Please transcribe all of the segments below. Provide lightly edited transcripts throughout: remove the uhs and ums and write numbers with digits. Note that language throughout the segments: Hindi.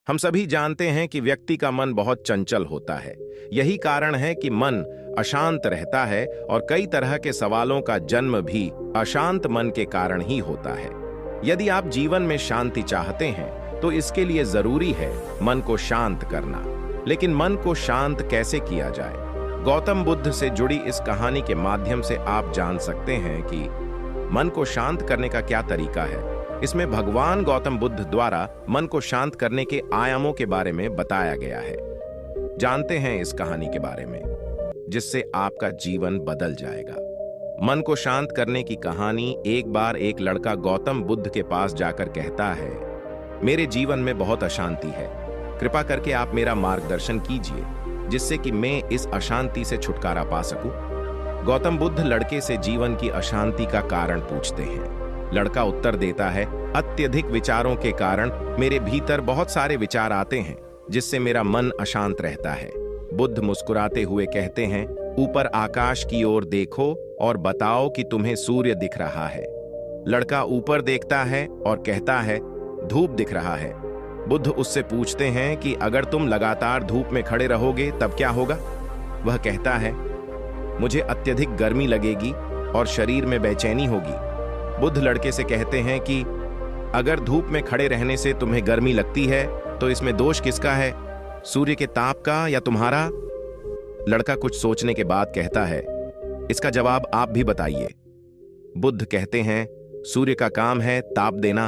हम सभी जानते हैं कि व्यक्ति का मन बहुत चंचल होता है। यही कारण है कि मन अशांत रहता है और कई तरह के सवालों का जन्म भी अशांत मन के कारण ही होता है। यदि आप जीवन में शांति चाहते हैं तो इसके लिए जरूरी है मन को शांत करना। लेकिन मन को शांत कैसे किया जाए? गौतम बुद्ध से जुड़ी इस कहानी के माध्यम से आप जान सकते हैं कि मन को शांत करने का क्या तरीका है। इसमें भगवान गौतम बुद्ध द्वारा मन को शांत करने के आयामों के बारे में बताया गया है। जानते हैं इस कहानी के बारे में, जिससे आपका जीवन बदल जाएगा। मन को शांत करने की कहानी। एक बार एक लड़का गौतम बुद्ध के पास जाकर कहता है, मेरे जीवन में बहुत अशांति है, कृपा करके आप मेरा मार्गदर्शन कीजिए जिससे कि मैं इस अशांति से छुटकारा पा सकूं। गौतम बुद्ध लड़के से जीवन की अशांति का कारण पूछते हैं। लड़का उत्तर देता है, अत्यधिक विचारों के कारण मेरे भीतर बहुत सारे विचार आते हैं जिससे मेरा मन अशांत रहता है। बुद्ध मुस्कुराते हुए कहते हैं, ऊपर आकाश की ओर देखो और बताओ कि तुम्हें सूर्य दिख रहा है। लड़का ऊपर देखता है और कहता है, धूप दिख रहा है। बुद्ध उससे पूछते हैं कि अगर तुम लगातार धूप में खड़े रहोगे तब क्या होगा? वह कहता है, मुझे अत्यधिक गर्मी लगेगी और शरीर में बेचैनी होगी। बुद्ध लड़के से कहते हैं कि अगर धूप में खड़े रहने से तुम्हें गर्मी लगती है तो इसमें दोष किसका है, सूर्य के ताप का या तुम्हारा? लड़का कुछ सोचने के बाद कहता है, इसका जवाब आप भी बताइए। बुद्ध कहते हैं, सूर्य का काम है ताप देना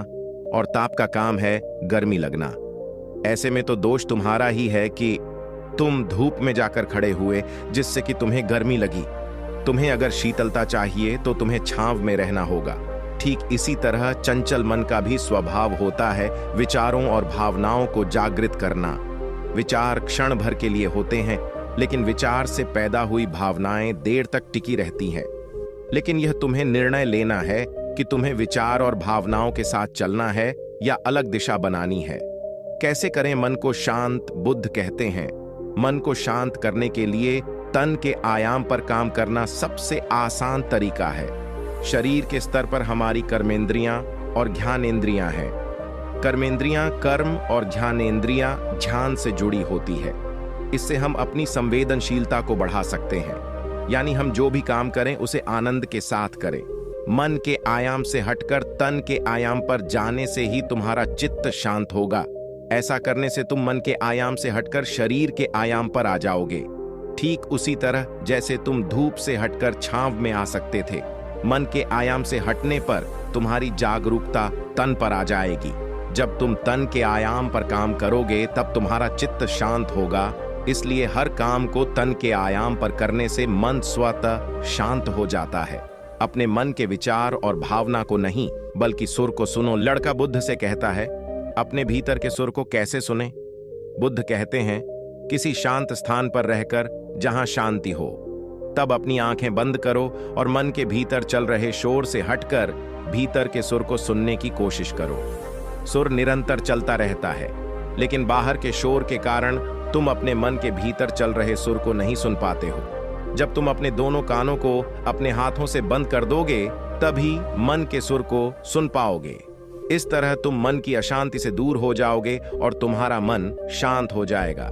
और ताप का काम है गर्मी लगना। ऐसे में तो दोष तुम्हारा ही है कि तुम धूप में जाकर खड़े हुए जिससे कि तुम्हें गर्मी लगी। तुम्हें अगर शीतलता चाहिए तो तुम्हें छांव में रहना होगा। ठीक इसी तरह चंचल मन का भी स्वभाव होता है विचारों और भावनाओं को जागृत करना। विचार क्षण भर के लिए होते हैं, लेकिन विचार से पैदा हुई भावनाएं देर तक टिकी रहती हैं। लेकिन यह तुम्हें निर्णय लेना है कि तुम्हें विचार और भावनाओं के साथ चलना है या अलग दिशा बनानी है। कैसे करें मन को शांत? बुद्ध कहते हैं, मन को शांत करने के लिए तन के आयाम पर काम करना सबसे आसान तरीका है। शरीर के स्तर पर हमारी कर्मेंद्रियां और ज्ञानेंद्रियां हैं। कर्मेंद्रियां कर्म और ज्ञानेंद्रियां ध्यान से जुड़ी होती है। इससे हम अपनी संवेदनशीलता को बढ़ा सकते हैं, यानी हम जो भी काम करें उसे आनंद के साथ करें। मन के आयाम से हटकर तन के आयाम पर जाने से ही तुम्हारा चित्त शांत होगा। ऐसा करने से तुम मन के आयाम से हटकर शरीर के आयाम पर आ जाओगे। ठीक उसी तरह जैसे तुम धूप से हटकर छांव में आ सकते थे। मन के आयाम से हटने पर तुम्हारी जागरूकता तन पर आ जाएगी। जब तुम तन के आयाम पर काम करोगे तब तुम्हारा चित्त शांत होगा। इसलिए हर काम को तन के आयाम पर करने से मन स्वतः शांत हो जाता है। अपने मन के विचार और भावना को नहीं बल्कि सुर को सुनो। लड़का बुद्ध से कहता है, अपने भीतर के सुर को कैसे सुने? बुद्ध कहते हैं, किसी शांत स्थान पर रहकर जहां शांति हो। तब अपनी आंखें बंद करो और मन के भीतर चल रहे शोर से हटकर भीतर के सुर को सुनने की कोशिश करो। सुर निरंतर चलता रहता है, लेकिन बाहर के शोर के कारण तुम अपने मन के भीतर चल रहे सुर को नहीं सुन पाते हो। जब तुम अपने दोनों कानों को अपने हाथों से बंद कर दोगे तभी मन के सुर को सुन पाओगे। इस तरह तुम मन की अशांति से दूर हो जाओगे और तुम्हारा मन शांत हो जाएगा।